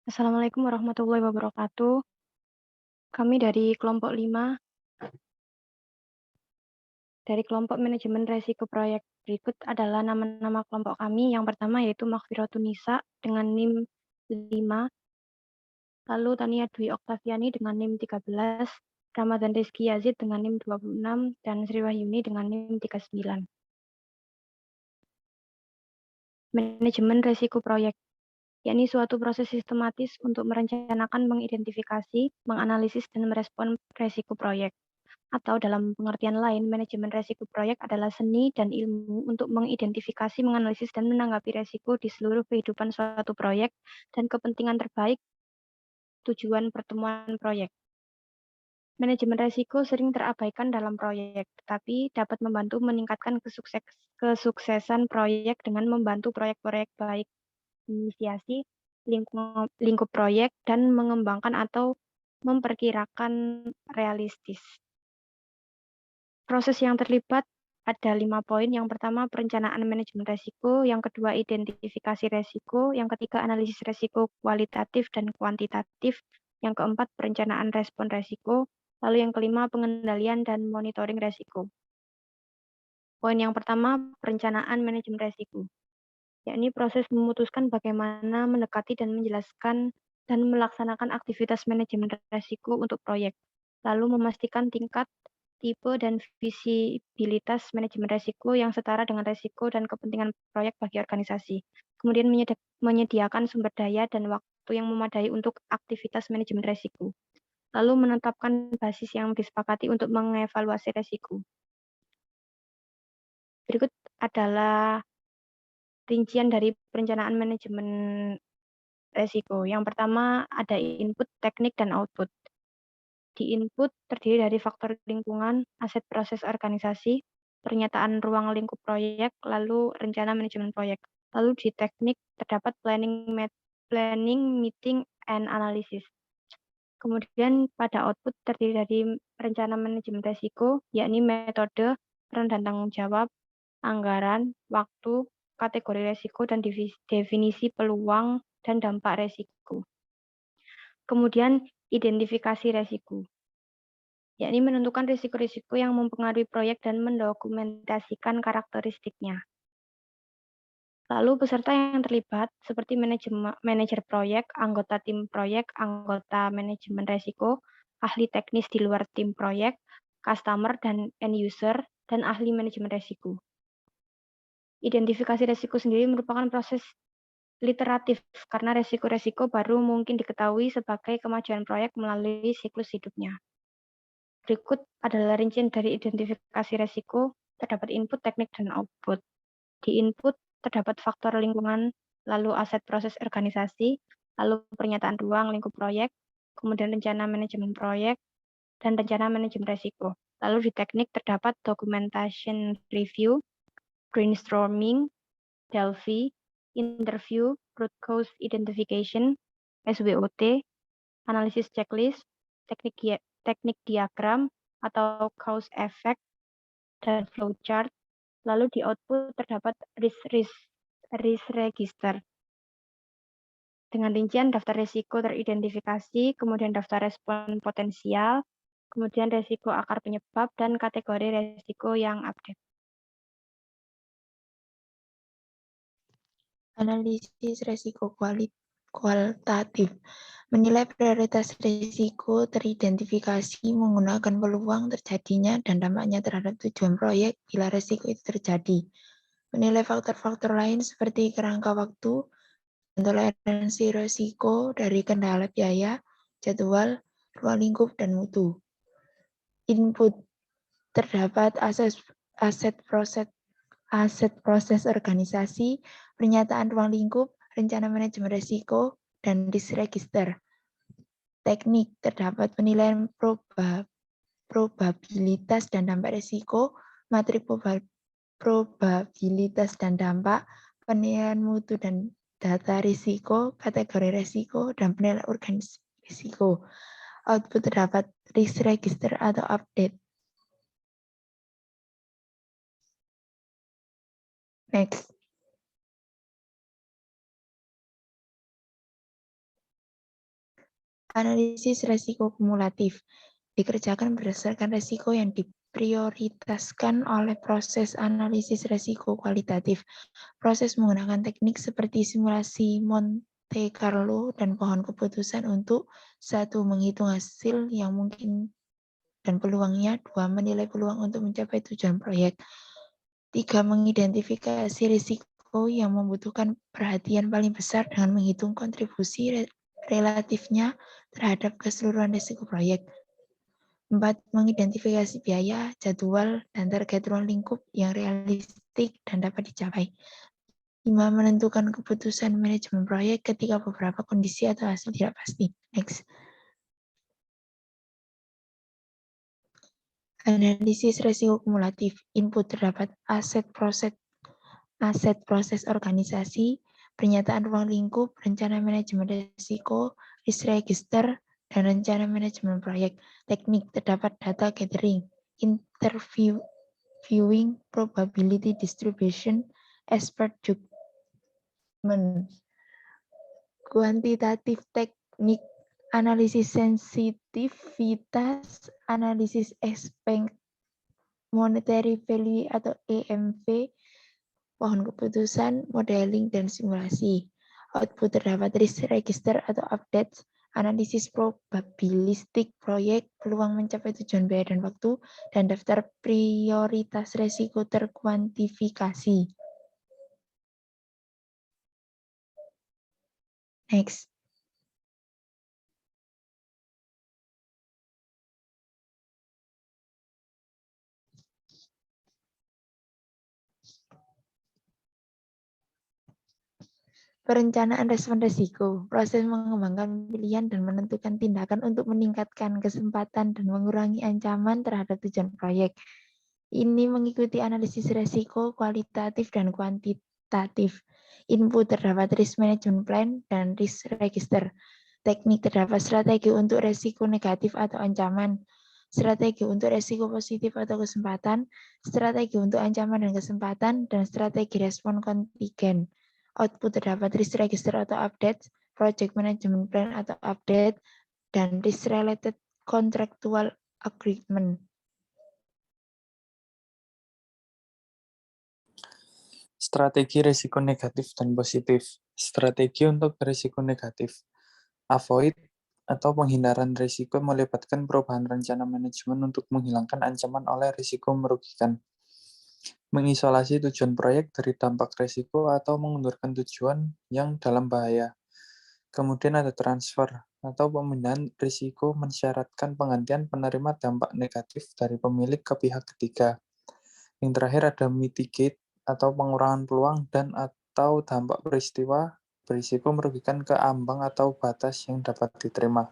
Assalamualaikum warahmatullahi wabarakatuh. Kami dari kelompok 5, dari kelompok manajemen resiko proyek. Berikut adalah nama-nama kelompok kami. Yang pertama yaitu Maghfiratun Nisa dengan NIM 5, lalu Tania Dwi Oktaviani dengan NIM 13, Ramadan Rizky Yazid dengan NIM 26, dan Sri Wahyuni dengan NIM 39. Manajemen resiko proyek, yakni suatu proses sistematis untuk merencanakan, mengidentifikasi, menganalisis, dan merespon resiko proyek. Atau dalam pengertian lain, manajemen resiko proyek adalah seni dan ilmu untuk mengidentifikasi, menganalisis, dan menanggapi resiko di seluruh kehidupan suatu proyek dan kepentingan terbaik tujuan pertemuan proyek. Manajemen resiko sering terabaikan dalam proyek, tetapi dapat membantu meningkatkan kesuksesan proyek dengan membantu proyek-proyek baik inisiasi, lingkup proyek, dan mengembangkan atau memperkirakan realistis. Proses yang terlibat ada 5 poin. Yang pertama, perencanaan manajemen resiko. Yang kedua, identifikasi resiko. Yang ketiga, analisis resiko kualitatif dan kuantitatif. Yang keempat, perencanaan respon resiko. Lalu yang kelima, pengendalian dan monitoring resiko. Poin yang pertama, perencanaan manajemen resiko, yakni proses memutuskan bagaimana mendekati dan menjelaskan dan melaksanakan aktivitas manajemen resiko untuk proyek, lalu memastikan tingkat, tipe, dan visibilitas manajemen resiko yang setara dengan resiko dan kepentingan proyek bagi organisasi. Kemudian menyediakan sumber daya dan waktu yang memadai untuk aktivitas manajemen resiko. Lalu menetapkan basis yang disepakati untuk mengevaluasi resiko. Berikut adalah rincian dari perencanaan manajemen resiko. Yang pertama ada input, teknik, dan output. Di input terdiri dari faktor lingkungan, aset proses organisasi, pernyataan ruang lingkup proyek, lalu rencana manajemen proyek. Lalu di teknik terdapat planning, meeting, and analysis. Kemudian pada output terdiri dari rencana manajemen resiko, yakni metode, peran dan tanggung jawab, anggaran, waktu, kategori resiko, dan definisi peluang dan dampak resiko. Kemudian identifikasi resiko, yakni menentukan risiko-risiko yang mempengaruhi proyek dan mendokumentasikan karakteristiknya. Lalu peserta yang terlibat seperti manajer proyek, anggota tim proyek, anggota manajemen resiko, ahli teknis di luar tim proyek, customer dan end user, dan ahli manajemen resiko. Identifikasi resiko sendiri merupakan proses literatif karena resiko-resiko baru mungkin diketahui sebagai kemajuan proyek melalui siklus hidupnya. Berikut adalah rincian dari identifikasi resiko. Terdapat input, teknik, dan output. Di input terdapat faktor lingkungan, lalu aset proses organisasi, lalu pernyataan ruang lingkup proyek, kemudian rencana manajemen proyek, dan rencana manajemen resiko. Lalu di teknik terdapat documentation review, brainstorming, Delphi, interview, root cause identification, SWOT, analisis checklist, teknik diagram atau cause effect, dan flowchart. Lalu di output terdapat risk register dengan rincian daftar risiko teridentifikasi, kemudian daftar respon potensial, kemudian risiko akar penyebab, dan kategori risiko yang update. Analisis resiko kualitatif. Menilai prioritas risiko teridentifikasi menggunakan peluang terjadinya dan dampaknya terhadap tujuan proyek bila risiko itu terjadi. Menilai faktor-faktor lain seperti kerangka waktu, dan toleransi risiko dari kendala biaya, jadwal, ruang lingkup, dan mutu. Input. Terdapat aset proses organisasi, pernyataan ruang lingkup, rencana manajemen risiko, dan risk register. Teknik, terdapat penilaian probabilitas dan dampak risiko, matrik probabilitas dan dampak, penilaian mutu dan data risiko, kategori risiko, dan penilaian organisasi risiko. Output terdapat risk register atau update. Next. Analisis resiko kumulatif dikerjakan berdasarkan resiko yang diprioritaskan oleh proses analisis resiko kualitatif. Proses menggunakan teknik seperti simulasi Monte Carlo dan pohon keputusan untuk satu, menghitung hasil yang mungkin dan peluangnya, dua, menilai peluang untuk mencapai tujuan proyek, tiga, mengidentifikasi risiko yang membutuhkan perhatian paling besar dengan menghitung kontribusi relatifnya terhadap keseluruhan risiko proyek. 4. Mengidentifikasi biaya, jadwal, dan target ruang lingkup yang realistik dan dapat dicapai. 5. Menentukan keputusan manajemen proyek ketika beberapa kondisi atau hasil tidak pasti. Next. Analisis resiko kumulatif. Input terdapat aset proses organisasi, pernyataan ruang lingkup, rencana manajemen risiko, risk register, dan rencana manajemen proyek. Teknik terdapat data gathering, interviewing, probability distribution, expert judgment. Kuantitatif teknik, analisis sensitivitas, analisis expect monetary value atau EMV, pohon keputusan, modeling, dan simulasi. Output terdapat risk register atau updates, analisis probabilistik proyek, peluang mencapai tujuan biaya dan waktu, dan daftar prioritas resiko terkuantifikasi. Next. Perencanaan respon risiko, proses mengembangkan pilihan dan menentukan tindakan untuk meningkatkan kesempatan dan mengurangi ancaman terhadap tujuan proyek. Ini mengikuti analisis risiko kualitatif dan kuantitatif. Input terdapat risk management plan dan risk register. Teknik terdapat strategi untuk risiko negatif atau ancaman, strategi untuk risiko positif atau kesempatan, strategi untuk ancaman dan kesempatan, dan strategi respon kontingen. Output terdapat risk register atau update, project management plan atau update, dan risk related contractual agreement. Strategi risiko negatif dan positif. Strategi untuk risiko negatif. Avoid atau penghindaran risiko melibatkan perubahan rencana manajemen untuk menghilangkan ancaman oleh risiko merugikan. Mengisolasi tujuan proyek dari dampak risiko atau mengundurkan tujuan yang dalam bahaya. Kemudian ada transfer atau pemindahan risiko mensyaratkan penggantian penerima dampak negatif dari pemilik ke pihak ketiga. Yang terakhir ada mitigate atau pengurangan peluang dan atau dampak peristiwa berisiko merugikan ke ambang atau batas yang dapat diterima.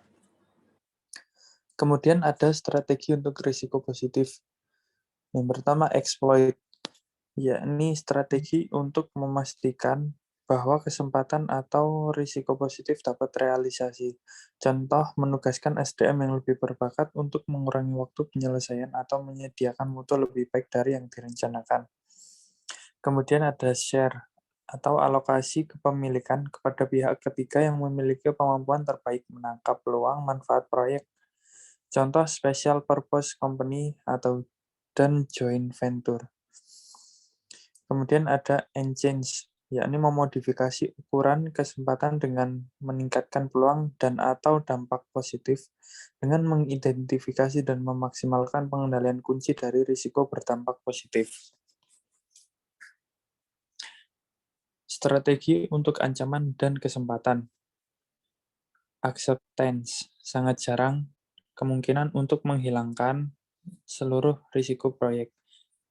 Kemudian ada strategi untuk risiko positif. Yang pertama exploit, yakni strategi untuk memastikan bahwa kesempatan atau risiko positif dapat realisasi. Contoh, menugaskan SDM yang lebih berbakat untuk mengurangi waktu penyelesaian atau menyediakan mutu lebih baik dari yang direncanakan. Kemudian ada share atau alokasi kepemilikan kepada pihak ketiga yang memiliki kemampuan terbaik menangkap peluang manfaat proyek. Contoh special purpose company atau dan joint venture. Kemudian ada change, yakni memodifikasi ukuran kesempatan dengan meningkatkan peluang dan atau dampak positif dengan mengidentifikasi dan memaksimalkan pengendalian kunci dari risiko berdampak positif. Strategi untuk ancaman dan kesempatan. Acceptance, sangat jarang kemungkinan untuk menghilangkan seluruh risiko proyek.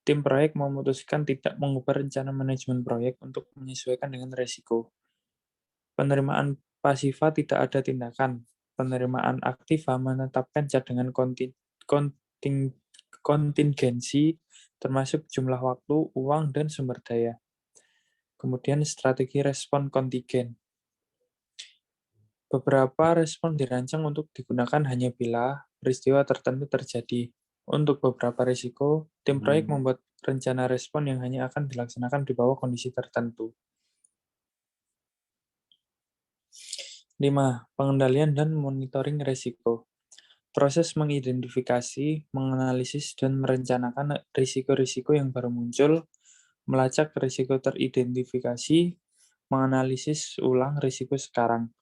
Tim proyek memutuskan tidak mengubah rencana manajemen proyek untuk menyesuaikan dengan risiko. Penerimaan pasifa tidak ada tindakan. Penerimaan aktiva menetapkan cadangan kontingensi termasuk jumlah waktu, uang, dan sumber daya. Kemudian strategi respon kontingen. Beberapa respon dirancang untuk digunakan hanya bila peristiwa tertentu terjadi. Untuk beberapa risiko, tim proyek membuat rencana respon yang hanya akan dilaksanakan di bawah kondisi tertentu. 5. Pengendalian dan monitoring risiko. Proses mengidentifikasi, menganalisis, dan merencanakan risiko-risiko yang baru muncul, melacak risiko teridentifikasi, menganalisis ulang risiko sekarang,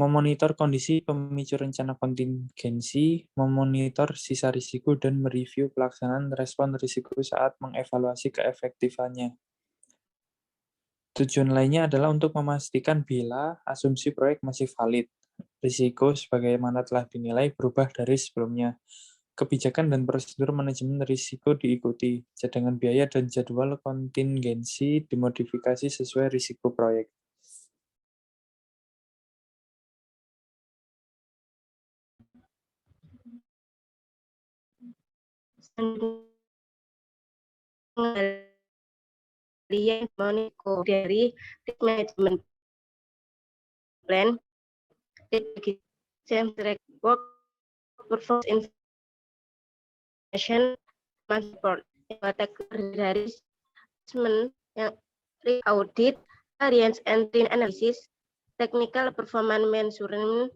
memonitor kondisi pemicu rencana kontingensi, memonitor sisa risiko, dan mereview pelaksanaan respon risiko saat mengevaluasi keefektifannya. Tujuan lainnya adalah untuk memastikan bila asumsi proyek masih valid, risiko sebagaimana telah dinilai berubah dari sebelumnya, kebijakan dan prosedur manajemen risiko diikuti, cadangan biaya dan jadwal kontingensi dimodifikasi sesuai risiko proyek. Pengendalian moniko dari risk management plan, work performance information support dari assessment yang audit, variance and trend analysis, technical performance measurement,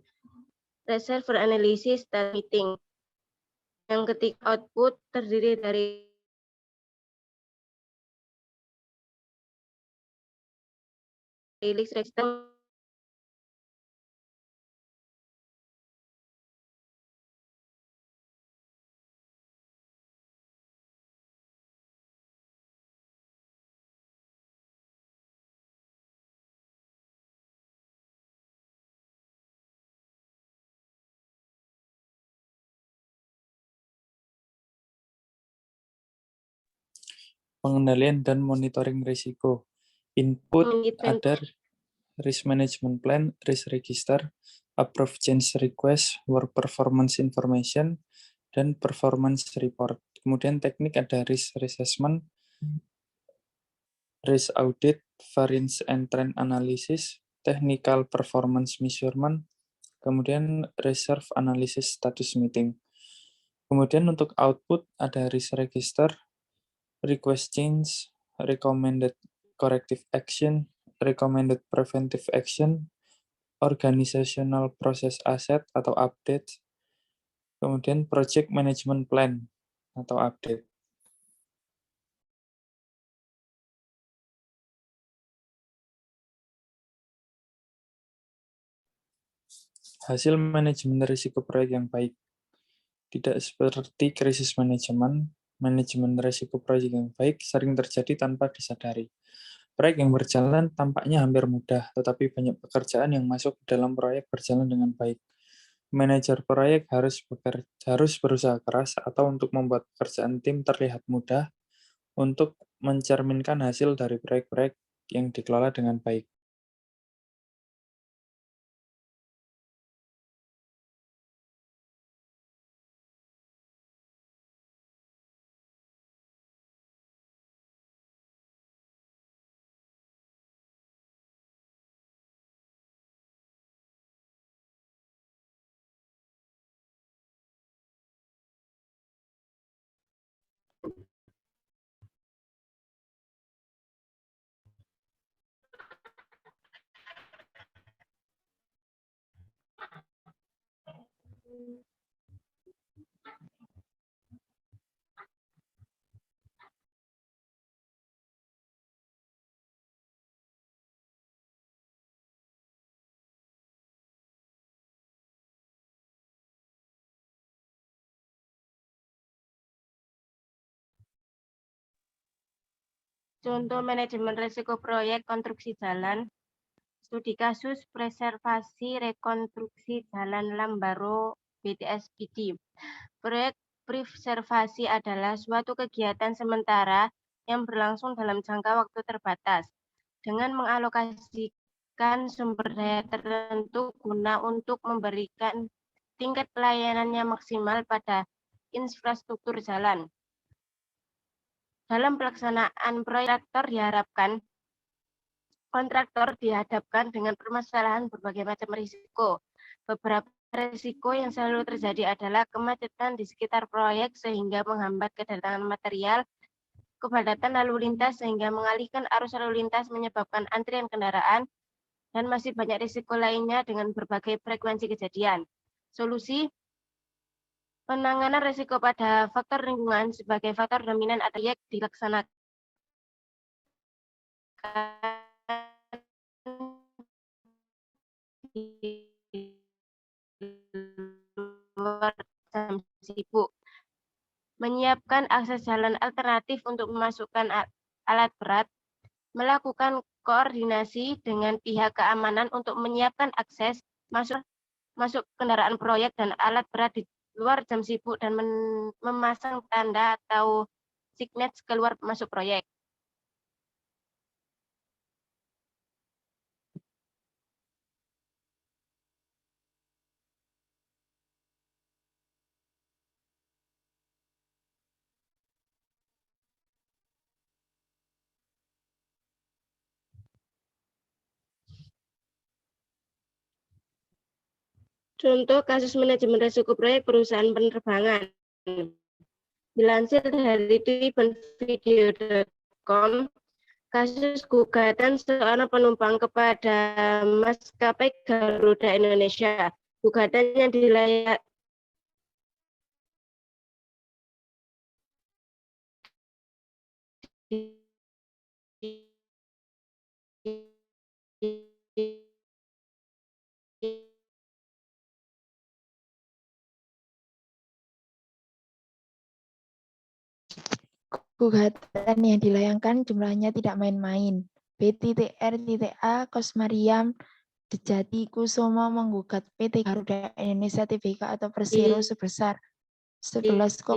reservoir analysis, dan meeting. Yang ketiga, output terdiri dari rilis register Pengendalian dan monitoring risiko. Input ada risk management plan, risk register, approve change request, work performance information, dan performance report. Kemudian teknik ada risk assessment, risk audit, variance and trend analysis, technical performance measurement, kemudian reserve analysis status meeting. Kemudian untuk output ada risk register, request change, recommended corrective action, recommended preventive action, organizational process asset atau update, kemudian project management plan atau update. Hasil manajemen risiko proyek yang baik. Tidak seperti krisis manajemen risiko proyek yang baik sering terjadi tanpa disadari. Proyek yang berjalan tampaknya hampir mudah, tetapi banyak pekerjaan yang masuk dalam proyek berjalan dengan baik. Manajer proyek harus berusaha keras atau untuk membuat pekerjaan tim terlihat mudah untuk mencerminkan hasil dari proyek-proyek yang dikelola dengan baik. contoh manajemen risiko proyek konstruksi jalan, studi kasus preservasi rekonstruksi jalan Lambaro BTS-PD. Proyek preservasi adalah suatu kegiatan sementara yang berlangsung dalam jangka waktu terbatas dengan mengalokasikan sumber daya tertentu guna untuk memberikan tingkat pelayanannya maksimal pada infrastruktur jalan. Dalam pelaksanaan proyek kontraktor dihadapkan dengan permasalahan berbagai macam risiko. Beberapa risiko yang selalu terjadi adalah kemacetan di sekitar proyek sehingga menghambat kedatangan material, kepadatan lalu lintas sehingga mengalihkan arus lalu lintas menyebabkan antrian kendaraan, dan masih banyak risiko lainnya dengan berbagai frekuensi kejadian. Solusi penanganan risiko pada faktor lingkungan sebagai faktor dominan atau proyek dilaksanakan di luar jam sibuk. Menyiapkan akses jalan alternatif untuk memasukkan alat berat, melakukan koordinasi dengan pihak keamanan untuk menyiapkan akses masuk kendaraan proyek dan alat berat di luar jam sibuk dan memasang tanda atau signage keluar masuk proyek. Contoh kasus manajemen risiko proyek perusahaan penerbangan. Dilansir dari tribunvideo.com, kasus gugatan seorang penumpang kepada maskapai Garuda Indonesia. Gugatan yang dilayangkan Gugatan yang dilayangkan jumlahnya tidak main-main. B.R.A. Kosmariam Dejati Kusumo menggugat PT Garuda Indonesia Tbk atau Persero sebesar 11,25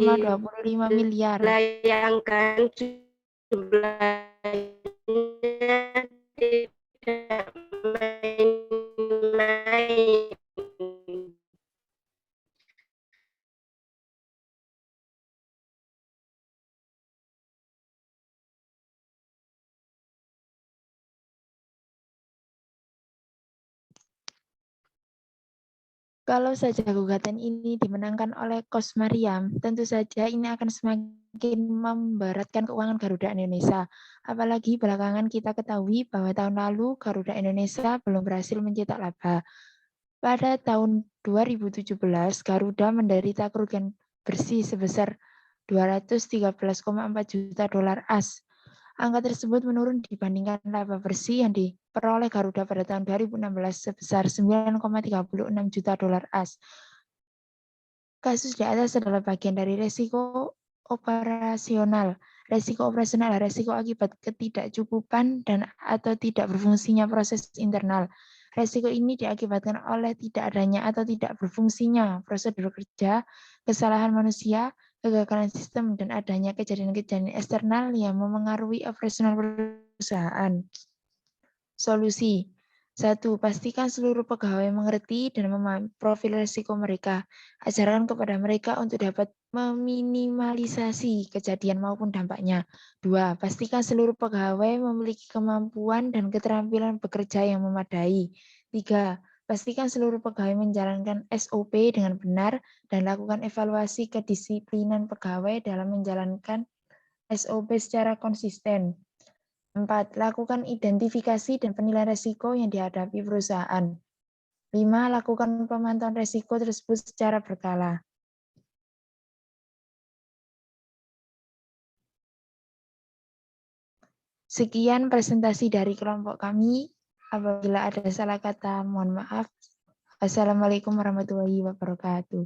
miliar. dilayangkan jumlahnya tidak main-main. Kalau saja gugatan ini dimenangkan oleh Kosmariam, tentu saja ini akan semakin memberatkan keuangan Garuda Indonesia. Apalagi belakangan kita ketahui bahwa tahun lalu Garuda Indonesia belum berhasil mencetak laba. Pada tahun 2017, Garuda menderita kerugian bersih sebesar 213,4 juta dolar AS. Angka tersebut menurun dibandingkan laba bersih yang diperoleh Garuda pada tahun 2016 sebesar 9,36 juta dolar AS. Kasus di atas adalah bagian dari resiko operasional. Resiko operasional adalah resiko akibat ketidakcukupan dan atau tidak berfungsinya proses internal. Resiko ini diakibatkan oleh tidak adanya atau tidak berfungsinya prosedur kerja, kesalahan manusia, kegagalan sistem, dan adanya kejadian-kejadian eksternal yang memengaruhi operasional perusahaan. Solusi. 1. Pastikan seluruh pegawai mengerti dan memahami profil risiko mereka. Ajarkan kepada mereka untuk dapat meminimalisasi kejadian maupun dampaknya. 2. Pastikan seluruh pegawai memiliki kemampuan dan keterampilan bekerja yang memadai. 3. Pastikan seluruh pegawai menjalankan SOP dengan benar dan lakukan evaluasi kedisiplinan pegawai dalam menjalankan SOP secara konsisten. 4. Lakukan identifikasi dan penilaian risiko yang dihadapi perusahaan. 5. Lakukan pemantauan risiko tersebut secara berkala. Sekian presentasi dari kelompok kami. Apabila ada salah kata, mohon maaf. Wassalamualaikum warahmatullahi wabarakatuh.